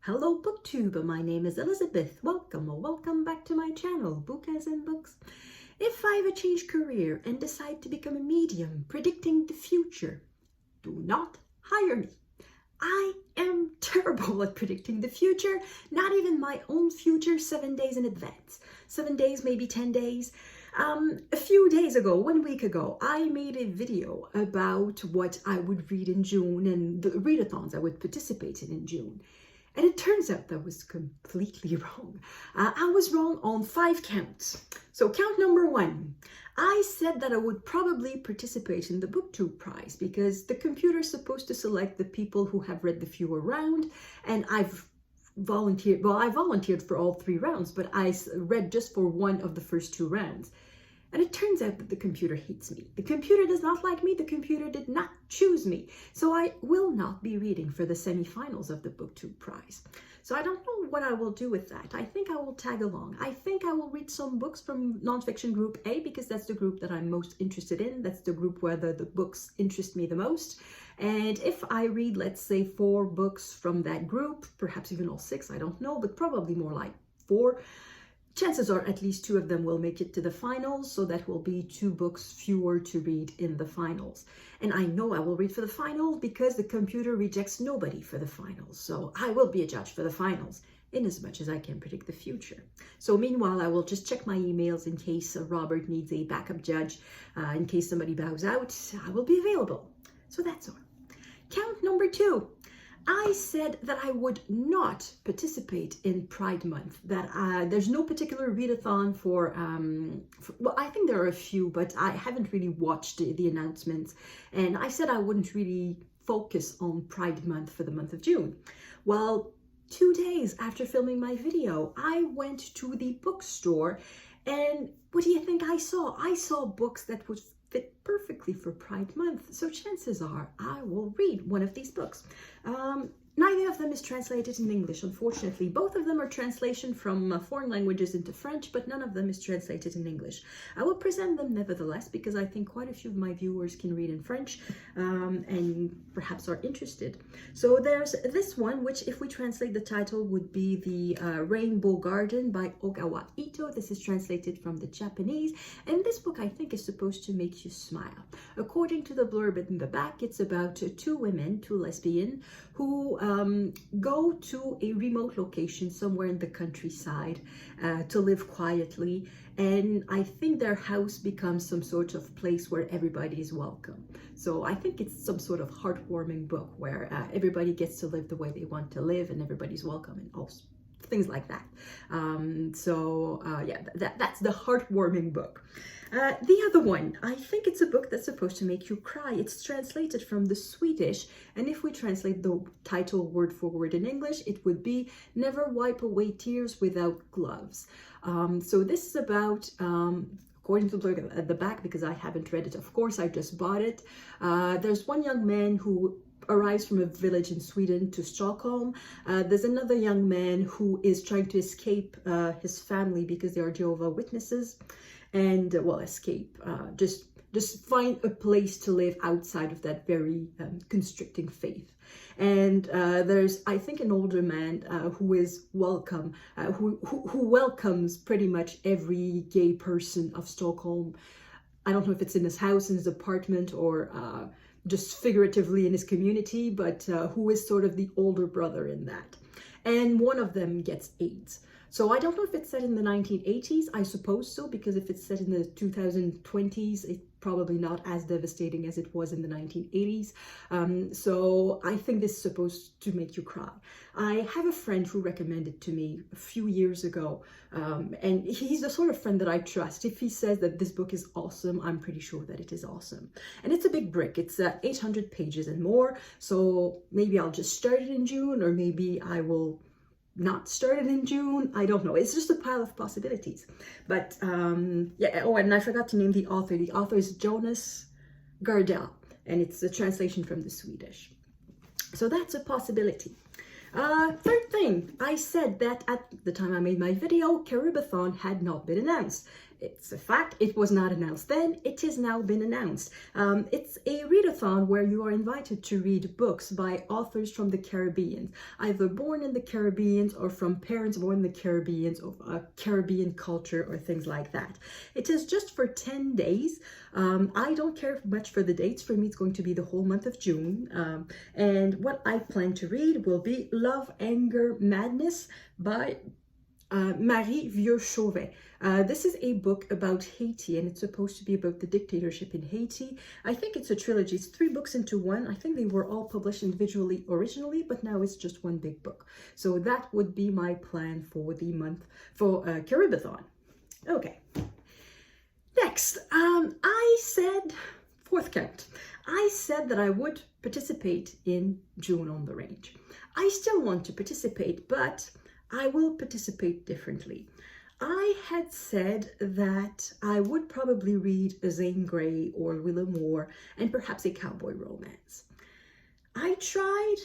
Hello Booktube, my name is Elizabeth. Welcome or welcome back to my channel, Book as in Books. If I ever change career and decide to become a medium predicting the future, do not hire me. I am terrible at predicting the future, not even my own future 7 days in advance. 7 days, maybe 10 days. A few days ago, 1 week ago, I made a video about what I would read in June and the readathons I would participate in June. And it turns out that was completely wrong. I was wrong on 5 counts. So count number 1. I said that I would probably participate in the Booktube prize because the computer is supposed to select the people who have read the fewer round, and I've volunteered. Well, I volunteered for all 3 rounds, but I read just for one of the first 2 rounds. And it turns out that the computer hates me. The computer does not like me. The computer did not choose me. So I will not be reading for the semifinals of the Booktube prize. So I don't know what I will do with that. I think I will tag along. I think I will read some books from nonfiction group A because that's the group that I'm most interested in. That's the group where the books interest me the most. And if I read, let's say, 4 books from that group, perhaps even all 6, I don't know, but probably more like 4, chances are at least 2 of them will make it to the finals, so that will be 2 books fewer to read in the finals. And I know I will read for the finals because the computer rejects nobody for the finals. So I will be a judge for the finals, in as much as I can predict the future. So meanwhile, I will just check my emails in case Robert needs a backup judge, in case somebody bows out. I will be available. So that's all. Count number 2. I said that I would not participate in Pride Month, that there's no particular readathon for, well, I think there are a few, but I haven't really watched the announcements. And I said I wouldn't really focus on Pride Month for the month of June. Well, 2 days after filming my video, I went to the bookstore, and what do you think I saw? I saw books that would fit perfectly for Pride Month. So chances are I will read one of these books. Neither of them is translated in English, unfortunately. Both of them are translation from foreign languages into French, but none of them is translated in English. I will present them nevertheless because I think quite a few of my viewers can read in French and perhaps are interested. So there's this one, which if we translate the title would be The Rainbow Garden by Ogawa Ito. This is translated from the Japanese, and this book I think is supposed to make you smile. According to the blurb in the back, it's about 2 women, 2 lesbians, who go to a remote location somewhere in the countryside to live quietly, and I think their house becomes some sort of place where everybody is welcome. So I think it's some sort of heartwarming book where everybody gets to live the way they want to live and everybody's welcome, and also things like that. Yeah, that's the heartwarming book. The other one, I think it's a book that's supposed to make you cry. It's translated from the Swedish, and if we translate the title word for word in English, it would be Never Wipe Away Tears Without Gloves. So this is about, according to the blurb at the back, because I haven't read it, of course, I just bought it. There's one young man who arrives from a village in Sweden to Stockholm. There's another young man who is trying to escape his family because they are Jehovah's Witnesses, and well, escape, just find a place to live outside of that very constricting faith. And there's, I think, an older man who is welcome, who welcomes pretty much every gay person of Stockholm. I don't know if it's in his house, in his apartment, or just figuratively in his community, but who is sort of the older brother in that. And one of them gets AIDS. So I don't know if it's set in the 1980s. I suppose so, because if it's set in the 2020s, it's probably not as devastating as it was in the 1980s. So I think this is supposed to make you cry. I have a friend who recommended to me a few years ago, and he's the sort of friend that I trust. If he says that this book is awesome, I'm pretty sure that it is awesome. And it's a big brick. It's 800 pages and more. So maybe I'll just start it in June, or maybe I will not started in June. I don't know. It's just a pile of possibilities. But yeah, oh, and I forgot to name the author. The author is Jonas Gardell, and it's a translation from the Swedish. So that's a possibility. Third thing, I said that at the time I made my video, Caribathon had not been announced. It's a fact. It was not announced then. It has now been announced. It's a readathon where you are invited to read books by authors from the Caribbean, either born in the Caribbean or from parents born in the Caribbean, or Caribbean culture or things like that. It is just for 10 days. I don't care much for the dates. For me, it's going to be the whole month of June. And what I plan to read will be Love, Anger, Madness by Marie Vieux-Chauvet. This is a book about Haiti, and it's supposed to be about the dictatorship in Haiti. I think it's a trilogy. It's 3 books into one. I think they were all published individually originally, but now it's just one big book. So that would be my plan for the month for Caribathon. Okay. Next, I said, fourth count, I said that I would participate in June on the Range. I still want to participate, but I will participate differently. I had said that I would probably read a Zane Grey or Willa Moore and perhaps a cowboy romance. I tried.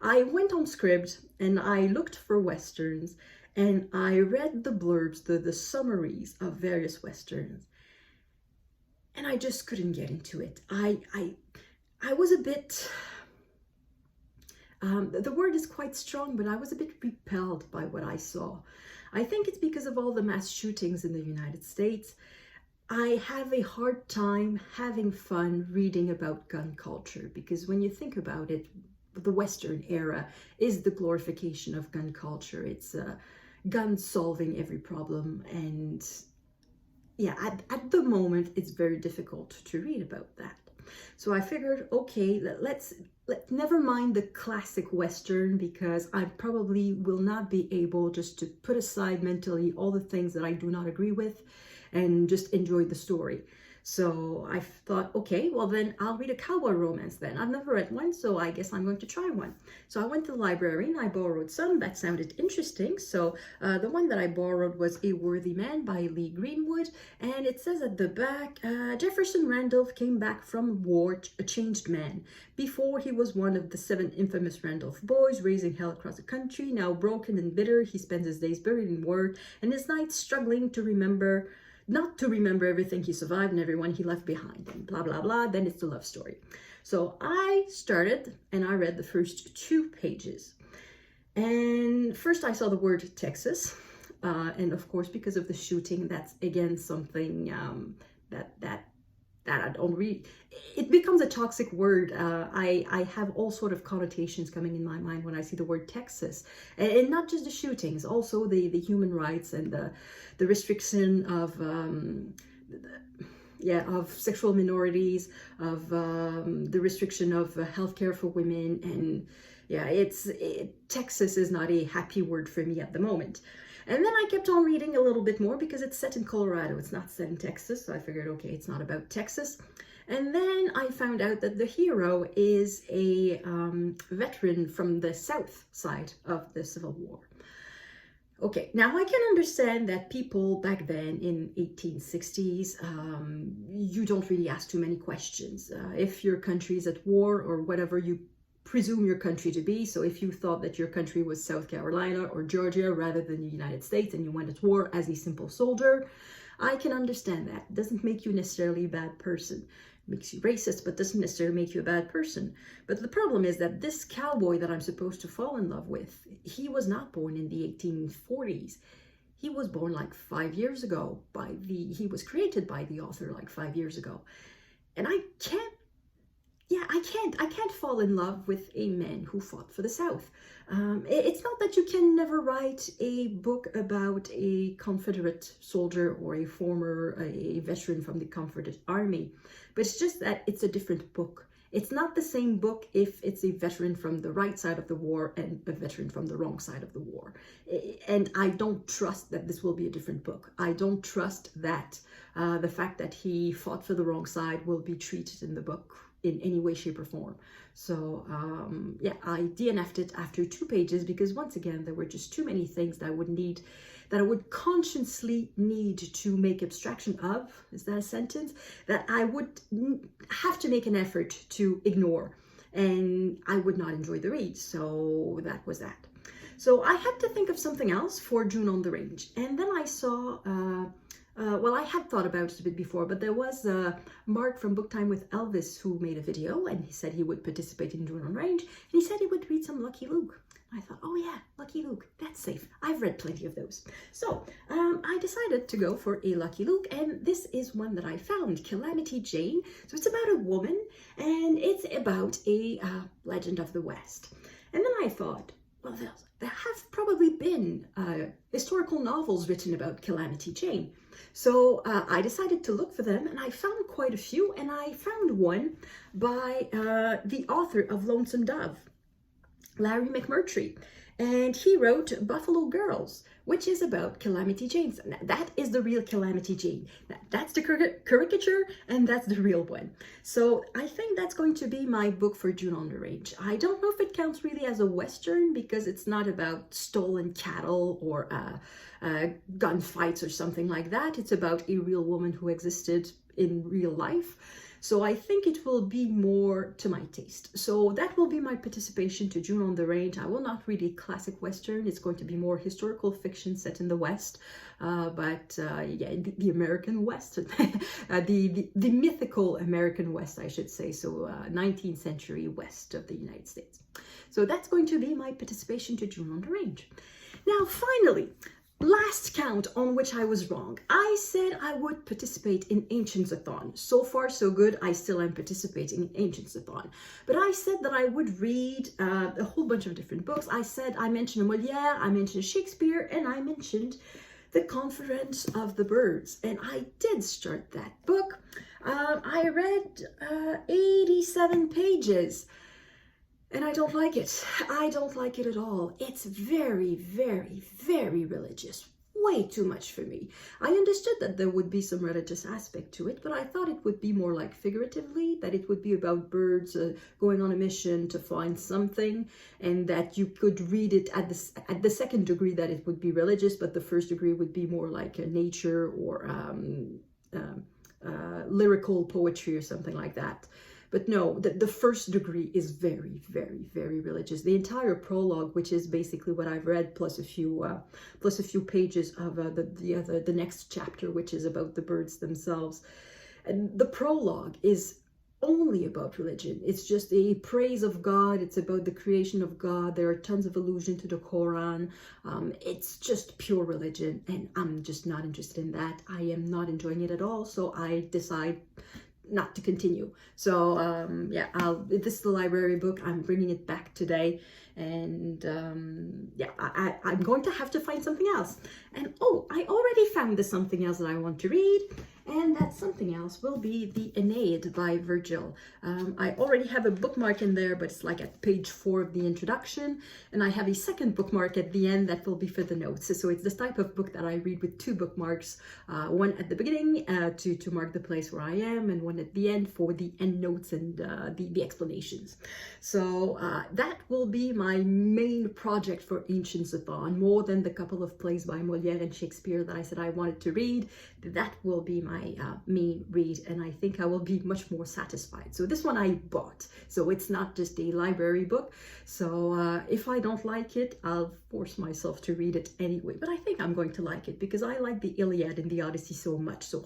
I went on Scribd and I looked for Westerns and I read the blurbs, the summaries of various Westerns, and I just couldn't get into it. I was a bit... the word is quite strong, but I was a bit repelled by what I saw. I think it's because of all the mass shootings in the United States. I have a hard time having fun reading about gun culture, because when you think about it, the Western era is the glorification of gun culture. It's guns solving every problem, and yeah, at the moment, it's very difficult to read about that. So I figured, okay, let's never mind the classic Western, because I probably will not be able just to put aside mentally all the things that I do not agree with and just enjoy the story. So I thought, okay, well then I'll read a cowboy romance then. I've never read one, so I guess I'm going to try one. So I went to the library and I borrowed some that sounded interesting. So the one that I borrowed was A Worthy Man by Leigh Greenwood. And it says at the back, Jefferson Randolph came back from war a changed man. Before, he was one of the 7 infamous Randolph boys, raising hell across the country. Now broken and bitter, he spends his days buried in work and his nights struggling to remember, not to remember everything he survived and everyone he left behind, and blah, blah, blah. Then it's the love story. So I started and I read the first 2 pages. And first I saw the word Texas. And of course, because of the shooting, that's again something that I don't read. It becomes a toxic word. I have all sort of connotations coming in my mind when I see the word Texas, and not just the shootings, also the human rights and the restriction of of sexual minorities, of the restriction of healthcare for women, and Texas is not a happy word for me at the moment. And then I kept on reading a little bit more because it's set in Colorado. It's not set in Texas. So I figured, okay, it's not about Texas. And then I found out that the hero is a veteran from the South side of the Civil War. Okay, now I can understand that people back then in 1860s, you don't really ask too many questions. If your country is at war or whatever, you presume your country to be. So if you thought that your country was South Carolina or Georgia rather than the United States and you went at war as a simple soldier, I can understand that. It doesn't make you necessarily a bad person. It makes you racist, but doesn't necessarily make you a bad person. But the problem is that this cowboy that I'm supposed to fall in love with, he was not born in the 1840s. He was born like 5 years ago he was created by the author like 5 years ago. And I can't fall in love with a man who fought for the South. It's not that you can never write a book about a Confederate soldier or a veteran from the Confederate Army, but it's just that it's a different book. It's not the same book if it's a veteran from the right side of the war and a veteran from the wrong side of the war. And I don't trust that this will be a different book. I don't trust that the fact that he fought for the wrong side will be treated in the book in any way, shape, or form. So I DNF'd it after 2 pages because once again, there were just too many things that I would consciously need to make abstraction of, is that a sentence? That I would have to make an effort to ignore, and I would not enjoy the read. So that was that. So I had to think of something else for June on the Range. And then I saw, well, I had thought about it a bit before, but there was Mark from Book Time with Elvis who made a video, and he said he would participate in June on Range, and he said he would read some Lucky Luke. I thought, oh yeah, Lucky Luke, that's safe. I've read plenty of those. So I decided to go for a Lucky Luke, and this is one that I found, Calamity Jane. So it's about a woman, and it's about a legend of the West. And then I thought, well, there have probably been historical novels written about Calamity Jane. So I decided to look for them, and I found quite a few, and I found one by the author of Lonesome Dove, Larry McMurtry, and he wrote Buffalo Girls, which is about Calamity Jane. So that is the real Calamity Jane. That's the caricature, and that's the real one. So I think that's going to be my book for June on the Range. I don't know if it counts really as a Western, because it's not about stolen cattle or gunfights or something like that. It's about a real woman who existed in real life. So I think it will be more to my taste. So that will be my participation to June on the Range. I will not read a classic Western. It's going to be more historical fiction set in the West, yeah, the American West, the mythical American West, I should say. So 19th century West of the United States. So that's going to be my participation to June on the Range. Now, finally, last count on which I was wrong. I said I would participate in Ancientsathon. So far, so good. I still am participating in Ancientsathon. But I said that I would read a whole bunch of different books. I mentioned Molière, I mentioned Shakespeare, and I mentioned The Conference of the Birds. And I did start that book. I read 87 pages. And I don't like it. I don't like it at all. It's very, very, very religious. Way too much for me. I understood that there would be some religious aspect to it, but I thought it would be more like figuratively, that it would be about birds going on a mission to find something, and that you could read it at the second degree that it would be religious, but the first degree would be more like nature or lyrical poetry or something like that. But no, the first degree is very, very, very religious. The entire prologue, which is basically what I've read, plus a few pages of the next chapter, which is about the birds themselves. And the prologue is only about religion. It's just a praise of God. It's about the creation of God. There are tons of allusion to the Quran. It's just pure religion, and I'm just not interested in that. I am not enjoying it at all. So I decide not to continue. So yeah, this is the library book. I'm bringing it back today, and yeah, I'm going to have to find something else. And oh, I already found the something else that I want to read, and that something else will be the Aeneid by Virgil. I already have a bookmark in there, but it's like at page 4 of the introduction, and I have a second bookmark at the end that will be for the notes. So it's this type of book that I read with 2 bookmarks, one at the beginning to mark the place where I am, and one at the end for the end notes and the explanations. So that will be my main project for Ancientsathon, more than the couple of plays by Molière and Shakespeare that I said I wanted to read. That will be my main read, and I think I will be much more satisfied. So this one I bought, so it's not just a library book. So if I don't like it, I'll force myself to read it anyway. But I think I'm going to like it because I like the Iliad and the Odyssey so much. So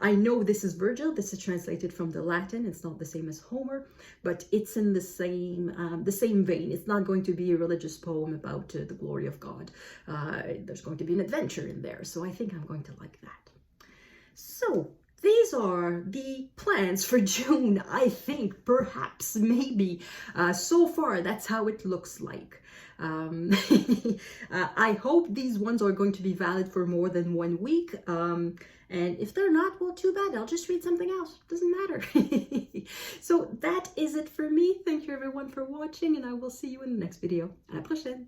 I know this is Virgil. This is translated from the Latin. It's not the same as Homer, but it's in the same vein. It's not going to be a religious poem about the glory of God. There's going to be an adventure in there. So I think I'm going to like that. So these are the plans for June, I think, perhaps, maybe. So far, that's how it looks like. I hope these ones are going to be valid for more than 1 week. And if they're not, well, too bad. I'll just read something else. Doesn't matter. So that is it for me. Thank you, everyone, for watching, and I will see you in the next video. À la prochaine.